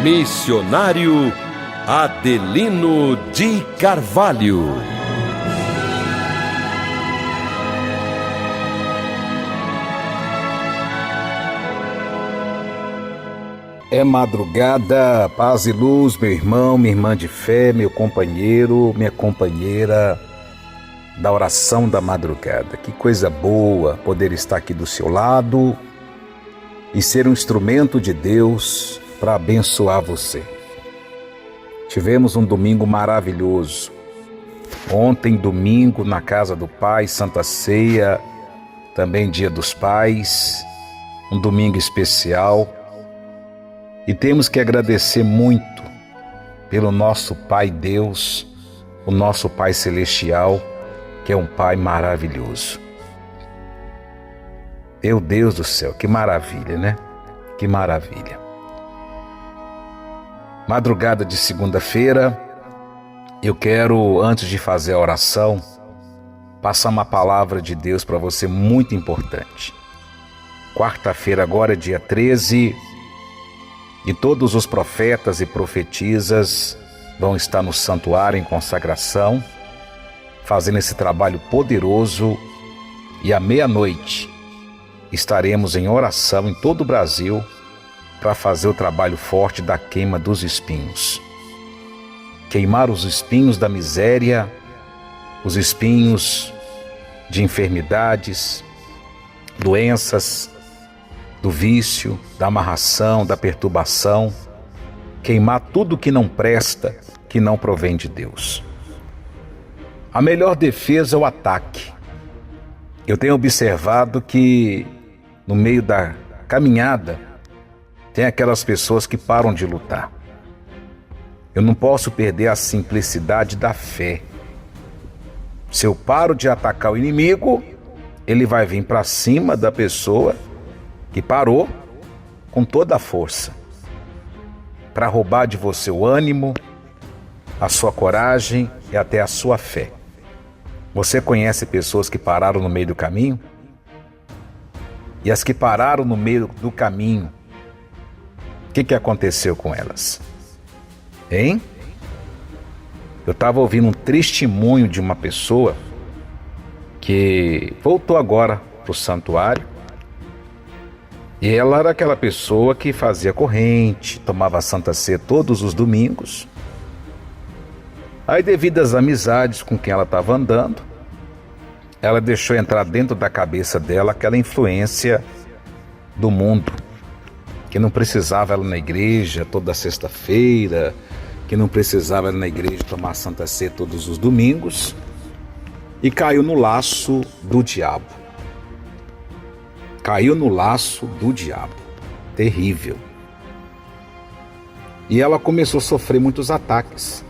Missionário Adelino de Carvalho. É madrugada, paz e luz, meu irmão, minha irmã de fé, meu companheiro, minha companheira da oração da madrugada. Que coisa boa poder estar aqui do seu lado e ser um instrumento de Deus para abençoar você. Tivemos um domingo maravilhoso. Ontem, domingo, na casa do Pai, Santa Ceia, também Dia dos Pais, um domingo especial. E temos que agradecer muito pelo nosso Pai Deus, o nosso Pai Celestial, que é um Pai maravilhoso. Meu Deus do céu, que maravilha, né? Que maravilha. Madrugada de segunda-feira, eu quero, antes de fazer a oração, passar uma palavra de Deus para você muito importante. Quarta-feira agora, dia 13, e todos os profetas e profetisas vão estar no santuário em consagração, fazendo esse trabalho poderoso, e à meia-noite estaremos em oração em todo o Brasil para fazer o trabalho forte da queima dos espinhos. Queimar os espinhos da miséria, os espinhos de enfermidades, doenças, do vício, da amarração, da perturbação, queimar tudo que não presta, que não provém de Deus. A melhor defesa é o ataque. Eu tenho observado que no meio da caminhada tem aquelas pessoas que param de lutar. Eu não posso perder a simplicidade da fé. Se eu paro de atacar o inimigo, ele vai vir para cima da pessoa que parou com toda a força para roubar de você o ânimo, a sua coragem e até a sua fé. Você conhece pessoas que pararam no meio do caminho? E as que pararam no meio do caminho, o que aconteceu com elas? Hein? Eu estava ouvindo um testemunho de uma pessoa que voltou agora para o santuário. E ela era aquela pessoa que fazia corrente, tomava Santa Ceia todos os domingos. Aí, devido às amizades com quem ela estava andando, ela deixou entrar dentro da cabeça dela aquela influência do mundo, que não precisava ela na igreja toda sexta-feira, que não precisava ela na igreja tomar Santa Ceia todos os domingos, e caiu no laço do diabo. Caiu no laço do diabo. Terrível. E ela começou a sofrer muitos ataques.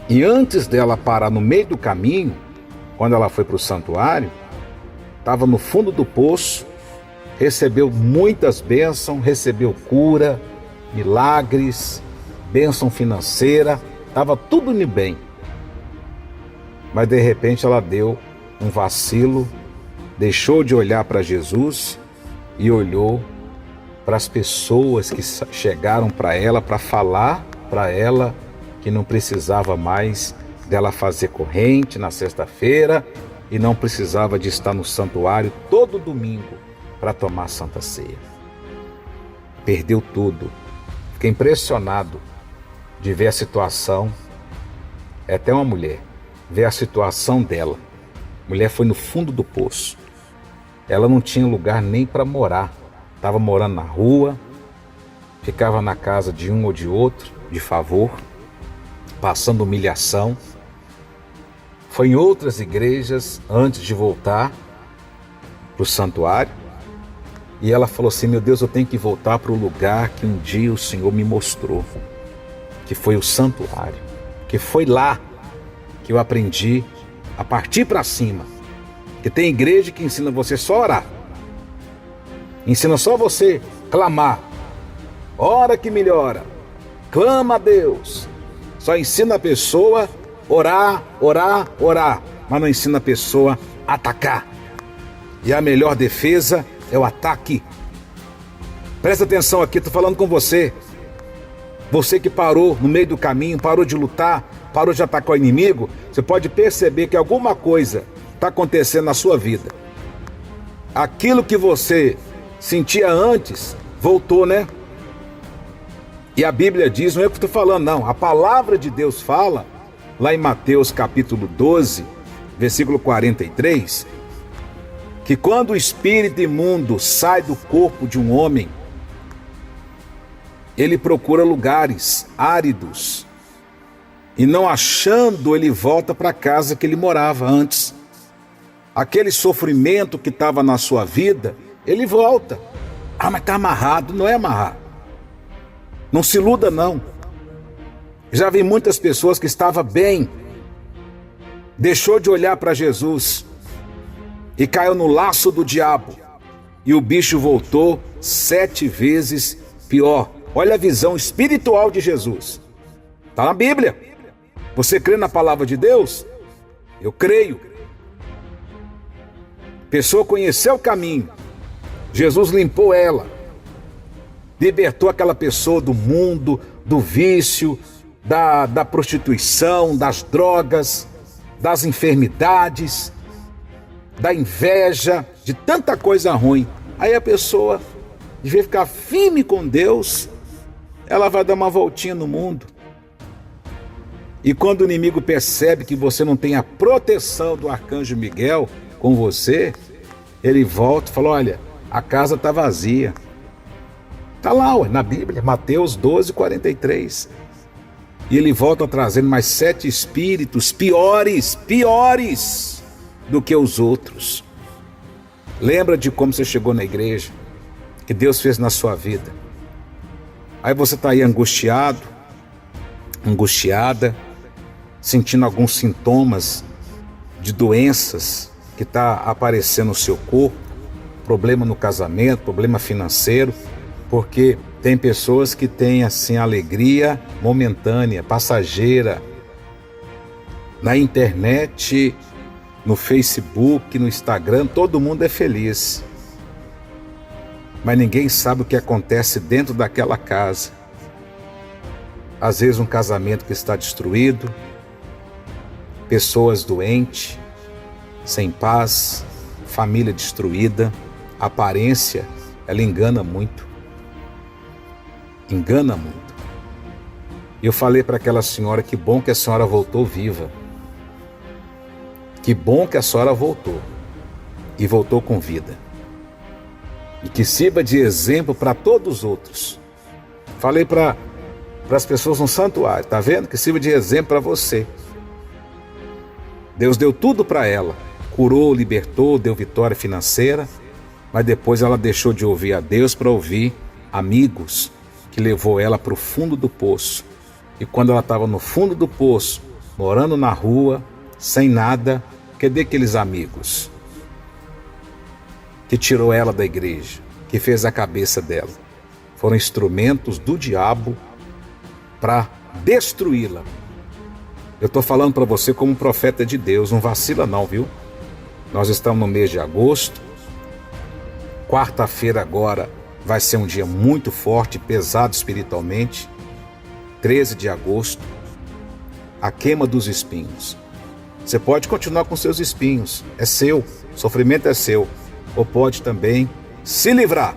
E antes dela parar no meio do caminho, quando ela foi para o santuário, estava no fundo do poço, recebeu muitas bênçãos, recebeu cura, milagres, bênção financeira, estava tudo indo bem. Mas de repente ela deu um vacilo, deixou de olhar para Jesus e olhou para as pessoas que chegaram para ela para falar para ela que não precisava mais dela fazer corrente na sexta-feira e não precisava de estar no santuário todo domingo para tomar Santa Ceia. Perdeu tudo. Fiquei impressionado de ver a situação. É até uma mulher, ver a situação dela. A mulher foi no fundo do poço. Ela não tinha lugar nem para morar. Estava morando na rua, ficava na casa de um ou de outro, de favor, passando humilhação. Foi em outras igrejas antes de voltar para o santuário. E ela falou assim: meu Deus, eu tenho que voltar para o lugar que um dia o Senhor me mostrou, que foi o santuário, que foi lá que eu aprendi a partir para cima. Que tem igreja que ensina você só a orar, ensina só você clamar, ora que melhora, clama a Deus, só ensina a pessoa orar, orar, orar, mas não ensina a pessoa a atacar. E a melhor defesa é o ataque. Presta atenção aqui, estou falando com você. Você que parou no meio do caminho, parou de lutar, parou de atacar o inimigo, você pode perceber que alguma coisa está acontecendo na sua vida. Aquilo que você sentia antes, voltou, né? E a Bíblia diz, não é o que eu estou falando, não. A palavra de Deus fala, lá em Mateus capítulo 12, versículo 43, que quando o espírito imundo sai do corpo de um homem, ele procura lugares áridos e não achando, ele volta para a casa que ele morava antes. Aquele sofrimento que estava na sua vida, ele volta. Ah, mas está amarrado. Não é amarrar. Não se iluda, não. Já vi muitas pessoas que estavam bem, deixou de olhar para Jesus e caiu no laço do diabo. E o bicho voltou 7 vezes pior. Olha a visão espiritual de Jesus. Está na Bíblia. Você crê na palavra de Deus? Eu creio. A pessoa conheceu o caminho. Jesus limpou ela. Libertou aquela pessoa do mundo, do vício, da prostituição, das drogas, das enfermidades, da inveja, de tanta coisa ruim. Aí a pessoa, de vez ficar firme com Deus, ela vai dar uma voltinha no mundo. E quando o inimigo percebe que você não tem a proteção do arcanjo Miguel com você, ele volta e fala, olha, a casa está vazia. Está lá, na Bíblia, Mateus 12, 43. E ele volta trazendo mais 7 espíritos piores do que os outros. Lembra de como você chegou na igreja, que Deus fez na sua vida. Aí você está aí angustiado, angustiada, sentindo alguns sintomas de doenças que está aparecendo no seu corpo, problema no casamento, problema financeiro, porque tem pessoas que têm assim alegria momentânea, passageira. Na internet, no Facebook, no Instagram, todo mundo é feliz. Mas ninguém sabe o que acontece dentro daquela casa. Às vezes um casamento que está destruído, pessoas doentes, sem paz, família destruída. A aparência, ela engana muito. Engana muito. Eu falei para aquela senhora, que bom que a senhora voltou viva. Que bom que a senhora voltou. E voltou com vida. E que sirva de exemplo para todos os outros. Falei para as pessoas no santuário, tá vendo? Que sirva de exemplo para você. Deus deu tudo para ela. Curou, libertou, deu vitória financeira. Mas depois ela deixou de ouvir a Deus para ouvir amigos, que levou ela para o fundo do poço. E quando ela estava no fundo do poço, morando na rua, sem nada, cadê aqueles amigos que tirou ela da igreja, que fez a cabeça dela? Foram instrumentos do diabo para destruí-la. Eu estou falando para você como um profeta de Deus, não vacila não, viu? Nós estamos no mês de agosto. Quarta-feira agora vai ser um dia muito forte, pesado espiritualmente. 13 de agosto, a queima dos espinhos. Você pode continuar com seus espinhos, é seu, o sofrimento é seu. Ou pode também se livrar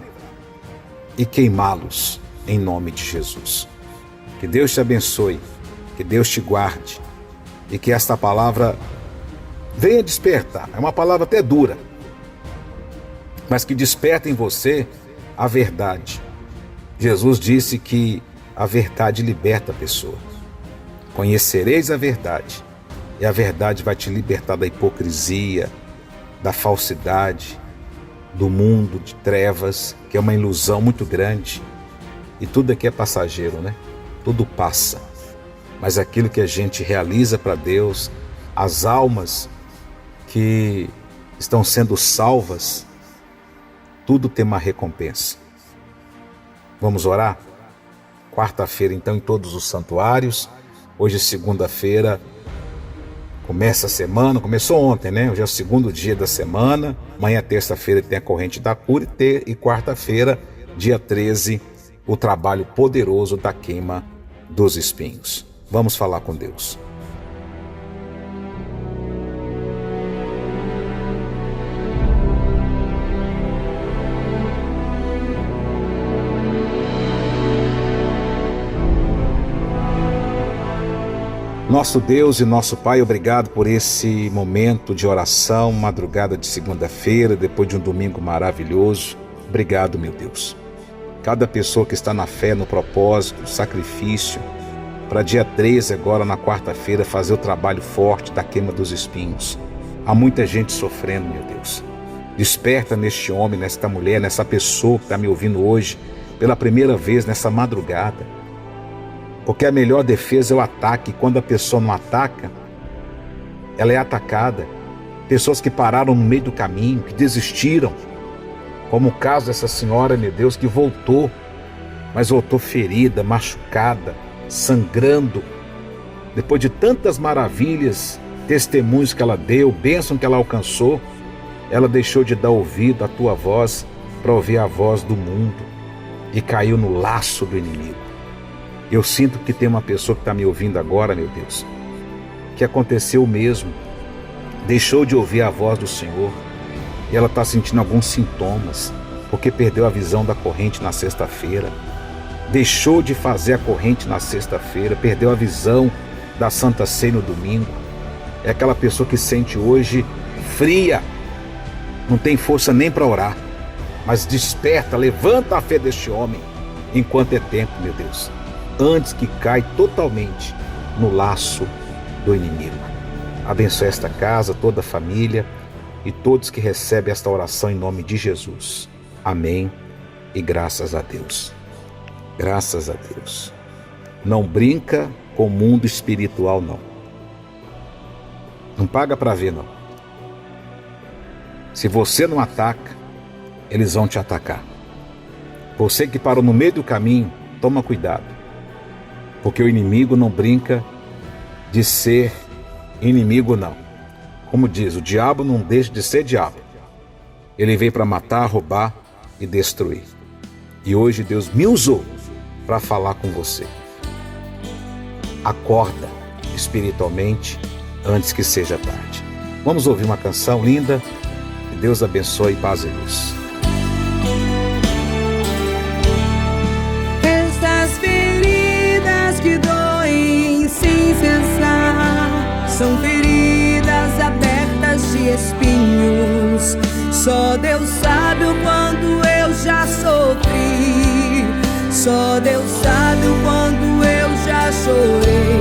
e queimá-los em nome de Jesus. Que Deus te abençoe, que Deus te guarde e que esta palavra venha despertar. É uma palavra até dura, mas que desperta em você a verdade. Jesus disse que a verdade liberta a pessoa. Conhecereis a verdade, e a verdade vai te libertar da hipocrisia, da falsidade, do mundo de trevas, que é uma ilusão muito grande. E tudo aqui é passageiro, né? Tudo passa. Mas aquilo que a gente realiza para Deus, as almas que estão sendo salvas, tudo tem uma recompensa. Vamos orar? Quarta-feira, então, em todos os santuários. Hoje, segunda-feira, começa a semana. Começou ontem, né? Hoje é o segundo dia da semana. Amanhã, terça-feira, tem a corrente da cura. E quarta-feira, dia 13, o trabalho poderoso da queima dos espinhos. Vamos falar com Deus. Nosso Deus e nosso Pai, obrigado por esse momento de oração, madrugada de segunda-feira, depois de um domingo maravilhoso. Obrigado, meu Deus. Cada pessoa que está na fé, no propósito, no sacrifício, para dia 13, agora na quarta-feira, fazer o trabalho forte da queima dos espinhos. Há muita gente sofrendo, meu Deus. Desperta neste homem, nesta mulher, nessa pessoa que está me ouvindo hoje, pela primeira vez nessa madrugada. Porque a melhor defesa é o ataque. Quando a pessoa não ataca, ela é atacada. Pessoas que pararam no meio do caminho, que desistiram. Como o caso dessa senhora, meu Deus, que voltou, mas voltou ferida, machucada, sangrando. Depois de tantas maravilhas, testemunhos que ela deu, bênção que ela alcançou, ela deixou de dar ouvido à tua voz para ouvir a voz do mundo e caiu no laço do inimigo. Eu sinto que tem uma pessoa que está me ouvindo agora, meu Deus, que aconteceu o mesmo. Deixou de ouvir a voz do Senhor e ela está sentindo alguns sintomas, porque perdeu a visão da corrente na sexta-feira. Deixou de fazer a corrente na sexta-feira, perdeu a visão da Santa Ceia no domingo. É aquela pessoa que sente hoje fria, não tem força nem para orar, mas desperta, levanta a fé deste homem enquanto é tempo, meu Deus, antes que caia totalmente no laço do inimigo. Abençoe esta casa, toda a família e todos que recebem esta oração em nome de Jesus. Amém e graças a Deus. Graças a Deus. Não brinca com o mundo espiritual, não. Não paga para ver, não. Se você não ataca, eles vão te atacar. Você que parou no meio do caminho, toma cuidado. Porque o inimigo não brinca de ser inimigo, não. Como diz, o diabo não deixa de ser diabo. Ele veio para matar, roubar e destruir. E hoje Deus me usou para falar com você. Acorda espiritualmente antes que seja tarde. Vamos ouvir uma canção linda. Que Deus abençoe, paz e luz. Estas feridas que doem sem cessar são feridas abertas de espinhos. Só Deus sabe o quanto eu já sofri. Só Deus sabe o quanto eu já chorei.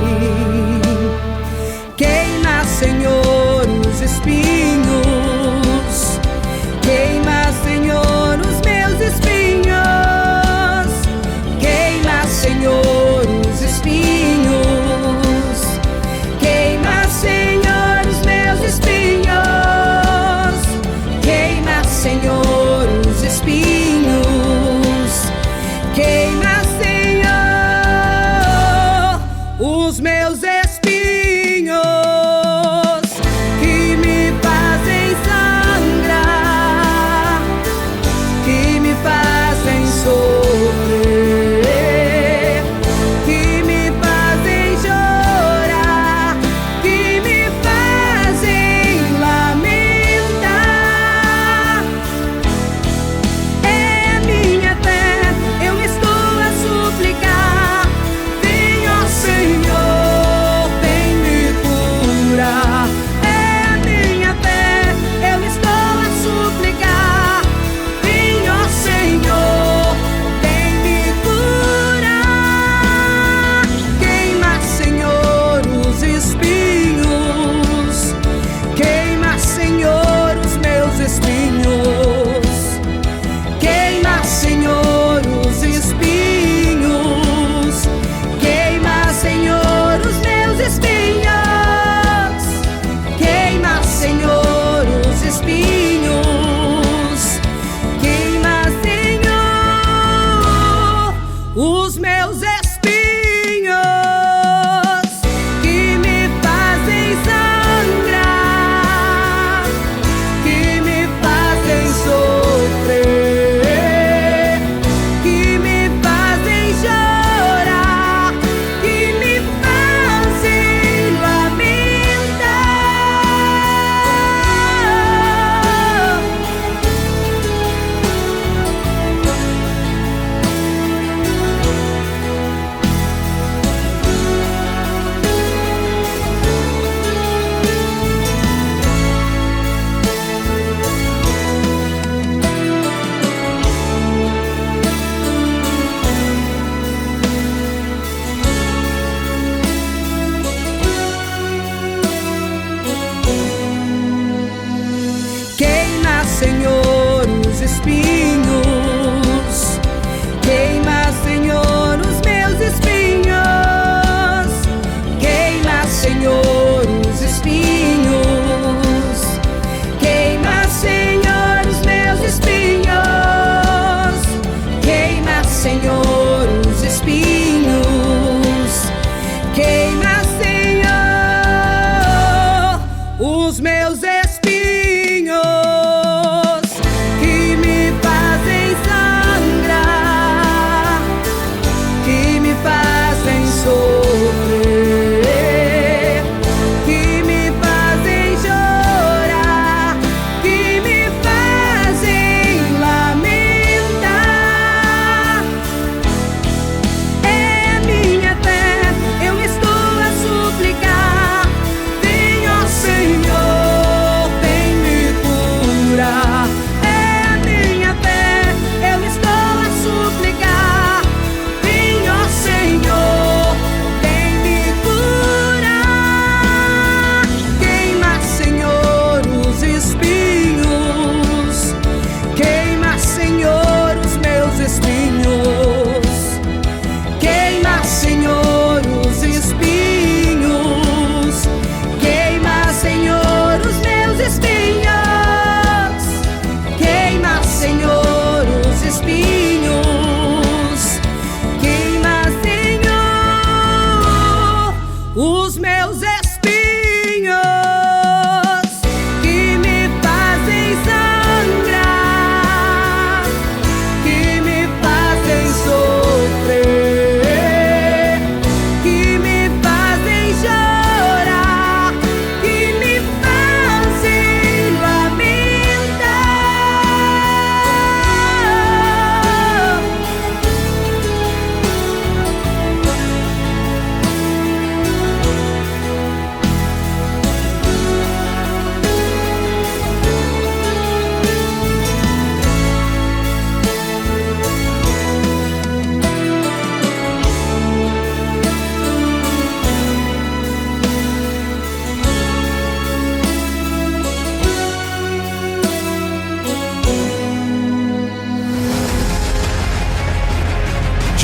Queima, Senhor, os espinhos. Queima, Senhor, os meus espinhos. Queima, Senhor, os espinhos. Queima, Senhor, os meus espinhos. Queima, Senhor, os espinhos. Queima, Senhor,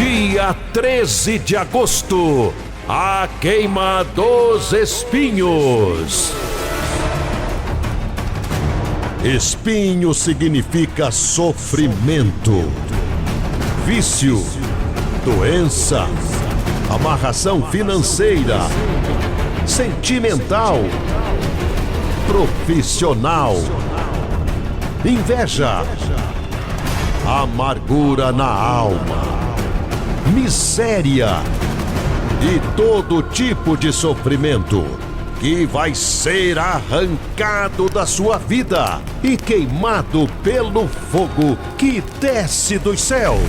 Dia 13 de agosto, a queima dos espinhos. Espinho significa sofrimento, vício, doença, amarração financeira, sentimental, profissional, inveja, amargura na alma, miséria e todo tipo de sofrimento que vai ser arrancado da sua vida e queimado pelo fogo que desce dos céus.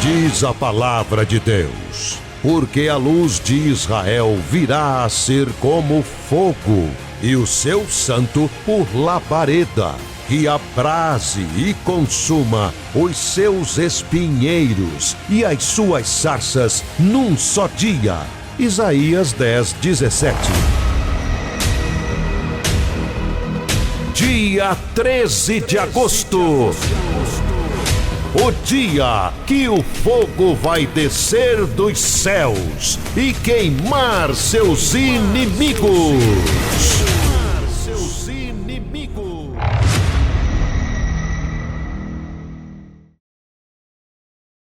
Diz a palavra de Deus, porque a luz de Israel virá a ser como fogo, e o seu santo por labareda, que abrase e consuma os seus espinheiros e as suas sarças num só dia. Isaías 10:17. Dia 13 de agosto, O dia que o fogo vai descer dos céus e queimar seus inimigos.